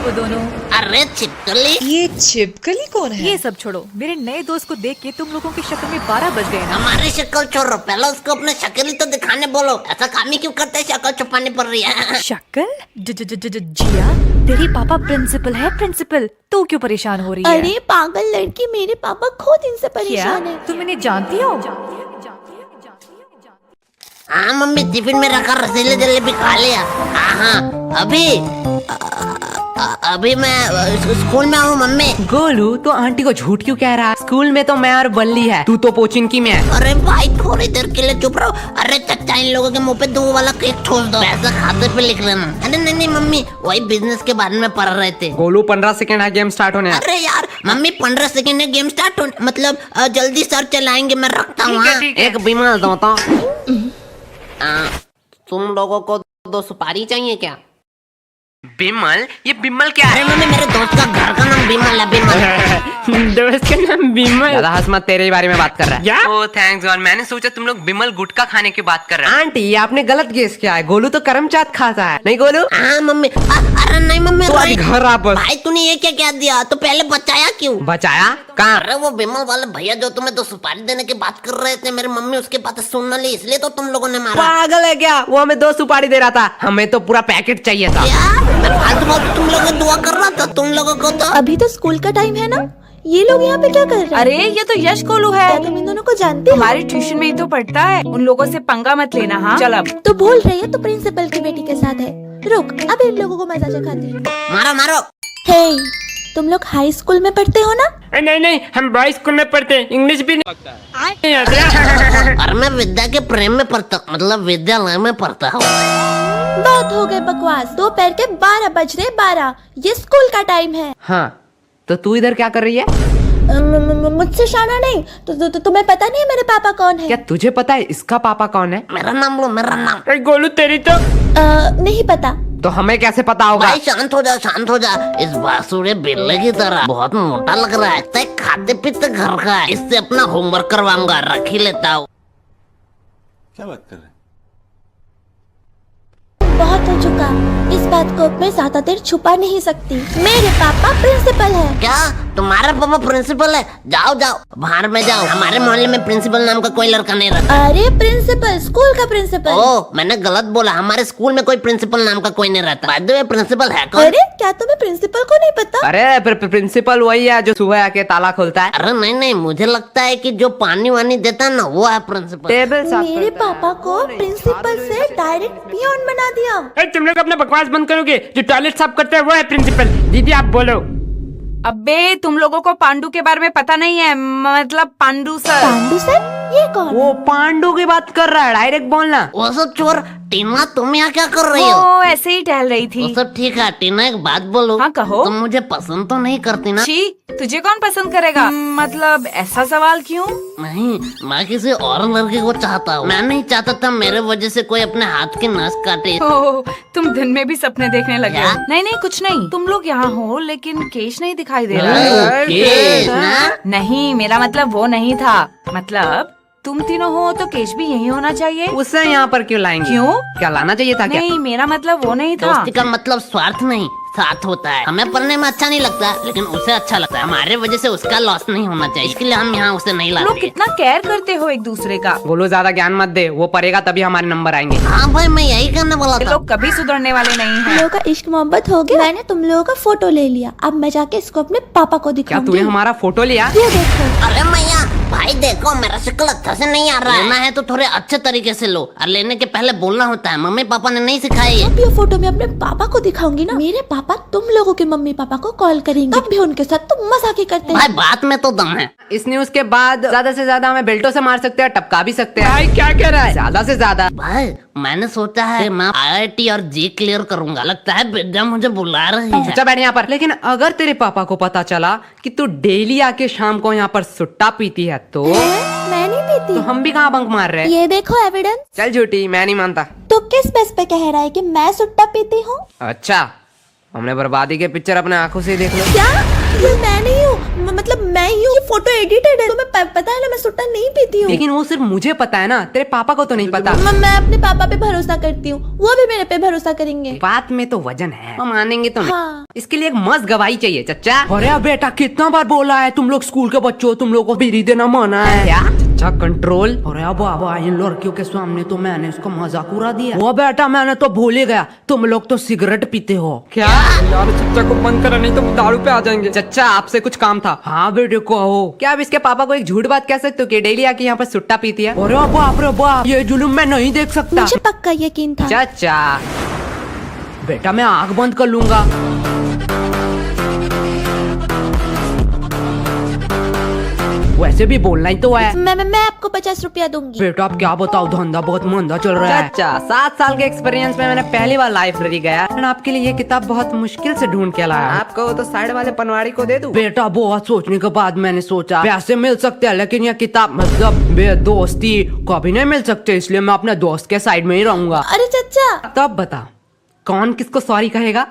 वो दोनों। अरे छिपकली, ये छिपकली कौन है? ये सब छोड़ो, मेरे नए दोस्त को देख के तुम लोगों की शक्ल में 12 बज गए ना। हमारी शक्ल छोड़ो, पहले उसको अपने शक्ल ही तो दिखाने बोलो। ऐसा काम ही क्यों करते हैं, शक्ल छुपानी पड़ रही है। शक्ल? जिया, तेरी पापा प्रिंसिपल है, प्रिंसिपल। तू क्यों परेशान हो रही है? अरे पागल लड़की, मेरे पापा खुद इनसे क्या परेशान है। तुम इन्हें जानती हो? हाँ मम्मी, टिफिन में रखा रसीले जलेबी खा लिया। हाँ अभी मैं स्कूल में हूँ मम्मी। गोलू, तो आंटी को झूठ क्यों कह रहा है? स्कूल में तो मैं और बल्ली है, तू तो पोचिंकी में है। अरे भाई थोड़ी देर के लिए चुप रहो। अरे चचा, इन लोगों के मुंह पे 2 वाला केक छोड़ दो, पैसा खाते पे लिख लेना। अरे नहीं मम्मी, वही बिजनेस के बारे में पढ़ रहे थे। गोलू 15 सेकंड है गेम स्टार्ट होने। अरे यार मम्मी, 15 सेकंड में गेम स्टार्ट होने, मतलब जल्दी सर चलाएंगे, मैं रखता हूँ। एक बीमार होता। तुम लोगों को 2 सुपारी चाहिए क्या? बिमल? ये बिमल क्या अरे मम्मी, मेरे दोस्त का घर का नाम बिमल है, बिमल। दोस्त का नाम बिमल? ज्यादा हंस मत, तेरे ही बारे में बात कर रहा है। ओह थैंक्स गॉड, मैंने सोचा तुम लोग बिमल गुटखा खाने की बात कर रहे हैं। आंटी, आपने गलत गेस किया है। गोलू तो करमचाट खाता है, नहीं गोलू? हाँ मम्मी। अरे नहीं मम्मी, तो आज घर वापस। भाई तूने ये क्या क्या दिया? तो पहले बचाया क्यों? बचाया कहाँ? अरे वो बिमल वाले भैया जो तुम्हें 2 सुपारी देने की बात कर रहे थे, मेरी मम्मी उसके बात सुन न ली, इसलिए तो तुम लोगों ने मारा। पागल है क्या? वो हमें 2 सुपारी दे रहा था, हमें तो पूरा पैकेट चाहिए था। क्या? मैं फालतू बात तुम लोगों को दुआ कर रहा था, तुम लोगों को तो। अभी तो स्कूल का टाइम है ना, ये लोग यहाँ पे क्या कर रहे हैं? अरे ये तो यश गोलू है, क्या तुम इन दोनों को जानते हो? हमारे ट्यूशन में ही तो पढ़ता है। उन लोगों से पंगा मत लेना। हाँ चल अब। तो भूल रही है, तो प्रिंसिपल की बेटी के साथ है। रुक, अब इन लोगों को मजा चखाती हूँ। मारो मारो। हे, तुम लोग हाई स्कूल में पढ़ते हो ना? नहीं, हम बॉयज स्कूल में पढ़ते हैं, इंग्लिश भी नहीं आता। और मैं विद्या के प्रेम में पढ़ता, मतलब विद्यालय में पढ़ता हूँ। बहुत हो गए बकवास, दोपहर के 12 बज रहे। 12, ये स्कूल का टाइम है। हाँ, तो तू इधर क्या कर रही है? मुझसे शाना नहीं तो तुम्हें पता नहीं है मेरे पापा कौन है? क्या तुझे पता है इसका पापा कौन है? मेरा नाम लो, मेरा नाम। गोलू तेरी तो नहीं पता। तो हमें कैसे पता होगा? भाई शांत हो जा, शांत हो जा। इस बासुरे बिल्ले की तरह बहुत मोटा लग रहा है, तय खाते पीते घर का है। इससे अपना होमवर्क करवाऊंगा, रख ही लेता हूँ। क्या बात कर रहे हैं? बहुत हो चुका, इस बात को मैं ज्यादा देर छुपा नहीं सकती। मेरे पापा प्रिंसिपल है। क्या तुम्हारा पापा प्रिंसिपल है? जाओ जाओ, बाहर में जाओ। हमारे मोहल्ले में प्रिंसिपल नाम का कोई लड़का नहीं रहता। अरे प्रिंसिपल, स्कूल का प्रिंसिपल। ओ, मैंने गलत बोला। हमारे स्कूल में कोई प्रिंसिपल नाम का कोई नहीं रहता। बाय द वे, प्रिंसिपल है कौन? अरे क्या तुम्हें प्रिंसिपल को नहीं पता? अरे प्रिंसिपल वही है जो सुबह आके ताला खोलता है। अरे नहीं, मुझे लगता है कि जो पानी वानी देता है ना, वो है प्रिंसिपल। टेबल साफ मेरे पापा को प्रिंसिपल से डायरेक्ट पियोन बना दिया। तुम लोग अपना बकवास बंद करोगे? जो टॉयलेट साफ करता है वो है प्रिंसिपल। दीदी आप बोलो। अबे तुम लोगों को पांडू के बारे में पता नहीं है, मतलब पांडू सर। पांडू सर? ये कौन? वो पांडु की बात कर रहा है, डायरेक्ट बोलना। वो सब चोर। टीना, तुम यहाँ क्या कर रही हो? वो ऐसे ही टहल रही वो थी। सब ठीक है। टीना एक बात बोलो। हाँ, कहो। तुम मुझे पसंद तो नहीं करती ना? छी, तुझे कौन पसंद करेगा? मतलब ऐसा सवाल क्यों? नहीं, मैं किसी और लड़के को चाहता हूँ। मैं नहीं चाहता था मेरे वजह से कोई अपने हाथ की नस काटे। ओह, तुम दिन में भी सपने देखने लगे हो? क्या? नहीं कुछ नहीं। तुम लोग यहाँ हो लेकिन केश नहीं दिखाई दे रहा है। केश ना? नहीं, मेरा मतलब वो नहीं था। मतलब तुम तीनों हो तो केश भी यही होना चाहिए। उसे यहाँ पर क्यों लाएंगे? क्यों? क्या लाना चाहिए था क्या? नहीं, मेरा मतलब वो नहीं था। दोस्ती का मतलब स्वार्थ नहीं, साथ होता है। हमें पढ़ने में अच्छा नहीं लगता, लेकिन उसे अच्छा लगता है। हमारे वजह से उसका लॉस नहीं होना चाहिए, इसके लिए हम यहाँ उसे नहीं तुम लोग लाते। कितना केयर करते हो एक दूसरे का। बोलो ज्यादा ज्ञान मत दे, वो पढ़ेगा तभी हमारे नंबर आएंगे। हाँ भाई, मैं यही करने वाला ये था। लोग कभी सुधरने वाले नहीं तुम हैं। लोगों का इश्क मोहब्बत हो गया। मैंने तुम लोगों का फोटो ले लिया, अब मैं जाके इसको अपने पापा को क्या दिखाऊंगी। तूने हमारा फोटो लिया? ये देखो। अरे मैया, भाई देखो मेरा शक्ल अच्छा से नहीं आ रहा है। लेना है तो थोड़े अच्छे तरीके से लो, और लेने के पहले बोलना होता है। मम्मी पापा ने नहीं सिखाई है। अब ये फोटो मैं अपने पापा को दिखाऊंगी ना, मेरे पापा तुम लोगों के मम्मी पापा को कॉल करेंगे, तब भी उनके साथ तुम मजाक ही करते भाई हैं। बात में तो दम है। इस न्यूज के बाद ज्यादा से ज्यादा हमें बेल्टों से मार सकते हैं, टपका भी सकते हैं। भाई क्या कह रहा है? ज्यादा से ज्यादा। भाई मैंने सोचा है कि मैं IIT और जी क्लियर करूंगा। लगता है विद्या मुझे बुला रही है। अच्छा बैठ यहाँ पर। लेकिन अगर तेरे पापा को पता चला कि तू डेली आके शाम को यहाँ पर सुट्टा पीती है तो मैं नहीं तो पीती। हम भी कहाँ बंक मार रहे हैं? ये देखो एविडेंस। चल झूठी, मैं नहीं मानता। तो किस बेस पे कह रहा है कि मैं सुट्टा पीती हूँ? अच्छा, हमने बर्बादी के पिक्चर अपने आंखों से देख लो। क्या? ये मैं नहीं हूँ, मतलब मैं ही हूँ, ये फोटो एडिटेड है। तुम्हें पता है ना मैं सुट्टा नहीं पीती हूँ। लेकिन वो सिर्फ मुझे पता है ना, तेरे पापा को तो नहीं पता। मैं अपने पापा पे भरोसा करती हूँ, वो भी मेरे पे भरोसा करेंगे। बात में तो वजन है, हम मानेंगे तो नहीं। हाँ। इसके लिए एक मस्त गवाही चाहिए चच्चा। अरे बेटा कितना बार बोला है, तुम लोग स्कूल के बच्चों, तुम लोग को बीड़ी देना माना है क्या? चच्चा कंट्रोल। अरे बाबा इन लड़कियों के सामने तो मैंने उसका मजाक उड़ा दिया। वो बेटा मैंने तो भूल ही गया, तुम लोग तो सिगरेट पीते हो क्या? यार चच्चा को बंद करा नहीं तो दारू पे आ जाएंगे। चच्चा आपसे कुछ काम था। हाँ बेटे कहो। क्या आप इसके पापा को एक झूठ बात कह सकते हो कि डेली आके यहाँ पर सुट्टा पीती है? अरे बाप रे बाप, ये जुलूम मैं नहीं देख सकता। मुझे पक्का यकीन था। चाचा बेटा मैं आंख बंद कर लूंगा। वैसे भी बोलना ही तो है। मैं आपको 50 रुपया दूंगी। बेटा आप क्या बताओ, धंधा बहुत मंदा चल रहा है। चाचा 7 साल के एक्सपीरियंस में मैंने पहली बार लाइब्रेरी गया और आपके लिए ये किताब बहुत मुश्किल से ढूंढ के लाया। आपको तो साइड वाले पनवाड़ी को दे दूं? बेटा बहुत सोचने के बाद मैंने सोचा पैसे मिल सकते हैं लेकिन ये किताब मतलब दोस्ती कभी नहीं मिल सकते, इसलिए मैं अपने दोस्त के साइड में ही रहूंगा। अरे चचा तब बता कौन किसको सॉरी कहेगा?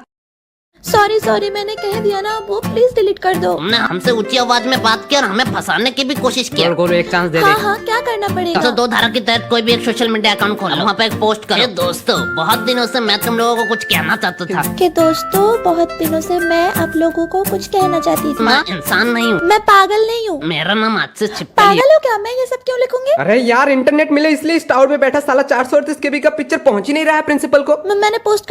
सॉरी मैंने कह दिया ना, वो प्लीज डिलीट कर दो। तुमने हमसे ऊंची आवाज में बात की और हमें फंसाने की भी कोशिश की। को एक चांस दे दे। हाँ क्या करना पड़ेगा? तो 2 धारा के तहत कोई भी एक सोशल मीडिया अकाउंट खोलो, वहाँ पे एक पोस्ट करो। दोस्तों बहुत दिनों से मैं तुम लोगों को कुछ कहना चाहता था। कि दोस्तों बहुत दिनों से मैं आप लोगों को कुछ कहना चाहती थी। मैं इंसान नहीं हूँ, मैं पागल नहीं हूँ। मेरा नाम आज से छिपकली है। पागल हो क्या? मैं ये सब क्यों लिखूंगी? अरे यार इंटरनेट मिले इसलिए इस टावर पे बैठा साला 438 केबी का पिक्चर पहुंच ही नहीं रहा है प्रिंसिपल को। मैंने पोस्ट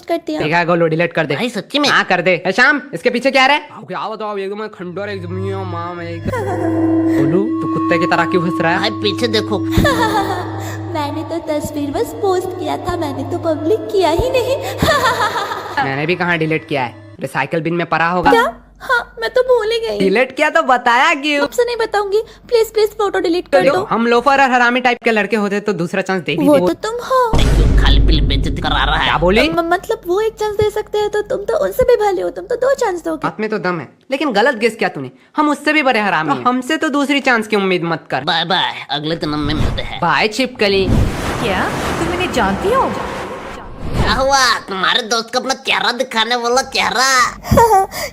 कर दिया। देखा गोलो डिलीट कर दे। भाई सच्ची में? हाँ कर दे। शाम इसके पीछे क्या है? क्या बताओ एकदम खंडोर एकदम मां में बोलू तू कुत्ते की तरह क्यों हंस रहा है? भाई पीछे देखो। मैंने तो तस्वीर बस पोस्ट किया था, मैंने तो पब्लिक किया ही नहीं। मैंने भी कहाँ डिलीट किया है, रिसाइकल बिन में पड़ा होगा। क्या? हाँ मैं तो भूल ही गई। डिलीट किया तो बताया क्यों? आपसे नहीं बताऊंगी, प्लीज फोटो डिलीट कर दो। हम लोफर और हरामी टाइप के लड़के होते तो दूसरा चांस दे भी वो दे। तो तुम हो। खाली पीली बेइज्जती करा रहा है। क्या बोली? मतलब वो एक चांस दे सकते हैं तो तुम तो उनसे भी भले हो, तुम तो 2 चांस दोगे। बात में तो दम है, लेकिन गलत गेस किया तूने। हम उससे भी बड़े हरामी हैं। हमसे तो दूसरी चांस की उम्मीद मत कर। बाय बाय, अगले जन्म में मिलते हैं। बाय छिपकली। क्या तुम इन्हें जानती हो? क्या हुआ? तुम्हारे दोस्त को अपना चेहरा दिखाने वाला चेहरा।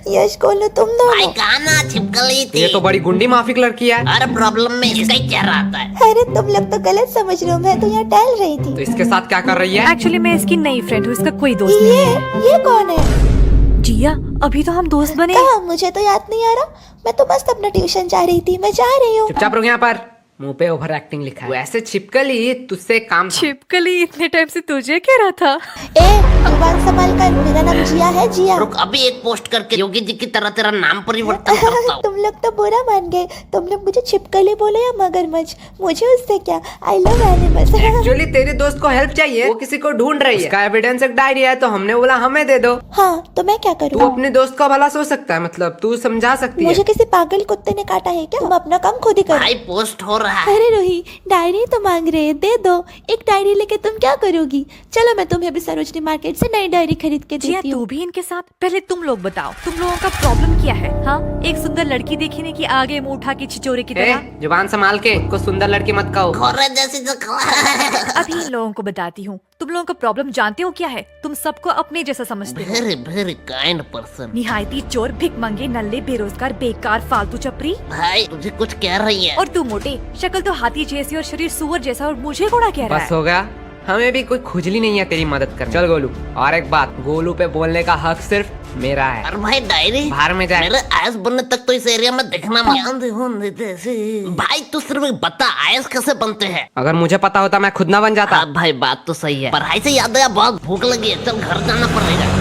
यश गोलू तुम भाई दोनों। कहा ना छिपकली थी। ये तो बड़ी गुंडी माफिक लड़की है। हर प्रॉब्लम में इसका ही चेहरा आता है। अरे तुम लोग तो गलत समझ रहे हो, मैं तो यहाँ टहल रही थी। तो इसके साथ क्या कर रही है? एक्चुअली मैं इसकी नई फ्रेंड हूँ, इसका कोई दोस्त नहीं। ये कौन है? जिया अभी तो हम दोस्त बने। कहाँ? मुझे तो याद नहीं आ रहा। मैं तो बस अपना ट्यूशन जा रही थी, मैं जा रही हूँ। चुपचाप रुक यहाँ पर, मुंह पे ओवर एक्टिंग लिखा है। वैसे छिपकली तुझसे काम था। छिपकली इतने टाइम से तुझे कह रहा था। जुबान संभाल कर, मेरा नाम जिया है, जिया। रुक अभी एक पोस्ट करके योगी जी की तरह तेरा नाम परिवर्तन करता हूँ। तुम लोग तो बुरा मान गए, तुम लोग मुझे छिपकली बोले या मगरमच्छ, मुझे उससे क्या। I love animals. एक्चुअली तेरे दोस्त को हेल्प चाहिए, वो किसी को ढूंढ रही है। उसका एविडेंस एक डायरी है तो हमने बोला हमें दे दो। हाँ तो मैं क्या तू करूँ? अपने दोस्त का भला सोच सकता है, मतलब तू समझा सकती है। मुझे किसी पागल कुत्ते ने काटा है क्या? तुम अपना काम खुद ही करो। भाई पोस्ट हो रहा है। अरे रोही डायरी तो मांग रहे हैं, दे दो। एक डायरी लेके तुम क्या करोगी? चलो मैं तुम्हें अभी सरोजनी मार्केट से नई डायरी खरीद के जिया देती तू हूँ। भी इनके साथ। पहले तुम लोग बताओ, तुम लोगों का प्रॉब्लम क्या है? हाँ एक सुंदर लड़की देखी नहीं कि आगे मुंह उठा के छिचोरे की तरह। जुबान संभाल के, को सुंदर लड़की मत कहो। घोड़े जैसी जो अभी इन लोगों को बताती हूँ। तुम लोगों का प्रॉब्लम जानते हो क्या है? तुम सबको अपने जैसा समझते हो। Very kind person. निहायती चोर, भिखमंगे, नल्ले, बेरोजगार, बेकार, फालतू चपरी। भाई तुझे कुछ कह रही है। और तू मोटे, शक्ल तो हाथी जैसी और शरीर सुअर जैसा, और मुझे घोड़ा कह रहा बस है। हो गया, हमें भी कोई खुजली नहीं है तेरी मदद करने। चल गोलू, और एक बात, गोलू पे बोलने का हक सिर्फ मेरा है। और भाई डायरी बाहर में जाए। मेरे आयस बनने तक तो इस एरिया में दिखना मत। भाई तू सिर्फ बता आयस कैसे बनते हैं। अगर मुझे पता होता मैं खुद ना बन जाता। हाँ भाई बात तो सही है। पढ़ाई से याद आया, बहुत भूख लगी है, चल घर जाना पड़ेगा।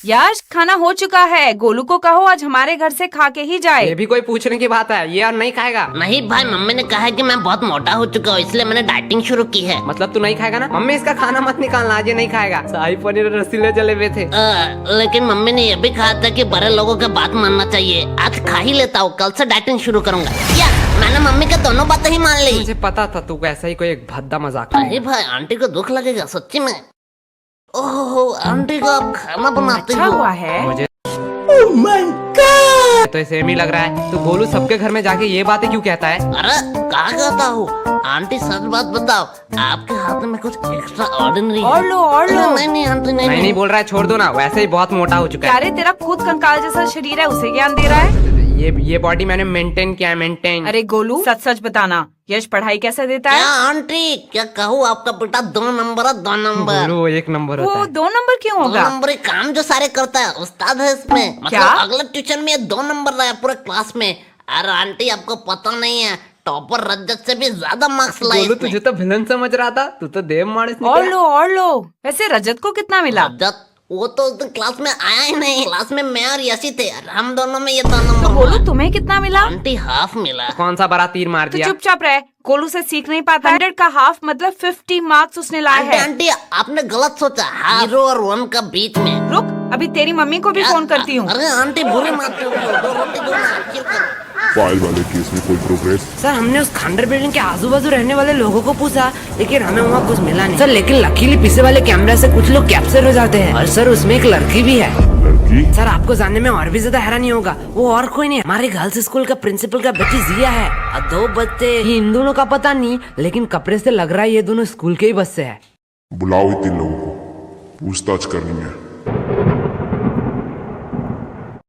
यार खाना हो चुका है, गोलू को कहो आज हमारे घर से खा के ही जाए। ये भी कोई पूछने की बात है? ये और नहीं खाएगा? नहीं भाई मम्मी ने कहा है कि मैं बहुत मोटा हो चुका हूँ, इसलिए मैंने डाइटिंग शुरू की है। मतलब तू नहीं खाएगा ना? मम्मी इसका खाना मत निकालना, आज ये नहीं खाएगा। शाही पनीर और रसीले जलेबे थे। लेकिन मम्मी ने ये भी कहा था कि बड़े लोगों के बात मानना चाहिए। आज खा ही लेता हूँ, कल से डाइटिंग शुरू करूंगा। या मैंने मम्मी का दोनों बातें ही मान ली। मुझे पता था तू ऐसा ही कोई एक भद्दा मजाक। अरे भाई आंटी को दुख लगेगा सच्ची में। ओह आंटी को आप खाना बनाते अच्छा हो? हुआ है। मुझे Oh my तो सेम ही लग रहा है। तो गोलू सबके घर में जाके ये बातें क्यों कहता है? अरे कहा कहता हूँ आंटी, सच बात बताओ, आपके हाथ में कुछ एक्स्ट्रा ऑर्डिनरी और लो और लो। नहीं नहीं आंटी नहीं मैं नहीं बोल रहा है, छोड़ दो ना, वैसे ही बहुत मोटा हो चुका है। अरे तेरा खुद कंकाल जैसा शरीर है, उसे ज्ञान दे रहा है। ये बॉडी मैंने मेंटेन किया है, मेंटेन। अरे गोलू सच सच बताना, यश पढ़ाई कैसे देता क्या है? आंटी, क्या कहूँ, आपका बेटा 2 नंबर है, 2 नंबर। गोलू वो 1 नंबर होता वो है। 2 नंबर क्यों 2 होगा? नंबर काम जो सारे करता है, उस्ताद है इसमें। मतलब क्या? अगले ट्यूशन में 2 नंबर रहा है पूरे क्लास में। अरे आंटी आपको पता नहीं है, टॉपर रजत से भी ज्यादा मार्क्स लाए गोलू इसने। तुझे तो विलन समझ रहा था, तू तो देव माणस और निकला। लो और लो। वैसे रजत को कितना मिला? रजत वो तो उस दिन क्लास में आया ही नहीं। क्लास में मैं और यशी थे, हम दोनों में ये 2 तो नंबर गोलू हुआ। तुम्हें कितना मिला? आंटी हाफ मिला। कौन सा बड़ा तीर मार तो दिया? चुपचाप रहे, गोलू से सीख नहीं पाता। 100 का हाफ मतलब 50 मार्क्स उसने लाए आंटी हैं। आंटी आपने गलत सोचा, हीरो और 1 का बीच में। रुक, अभी तेरी मम्मी को भी फोन करती हूँ। अरे आंटी बुरे मत करो, 2 रोटी दो ना, आखिर करो। फाइल वाले केस में कोई प्रोग्रेस? सर हमने उस खंडर बिल्डिंग के आजू बाजू रहने वाले लोगों को पूछा, लेकिन हमें वहाँ कुछ मिला नहीं सर। लेकिन लकीली पीछे वाले कैमरा से कुछ लोग कैप्चर हो जाते हैं, और सर उसमें एक लड़की भी है। लड़की? सर आपको जानने में और भी ज्यादा हैरानी होगा, वो और कोई नहीं, हमारे गर्ल्स स्कूल का प्रिंसिपल का बेटी जिया है। और 2 बच्चे, इन दोनों का पता नहीं, लेकिन कपड़े से लग रहा है ये दोनों स्कूल के ही बस से है। बुलाओ इन 3 लोगों को, पूछताछ करनी है।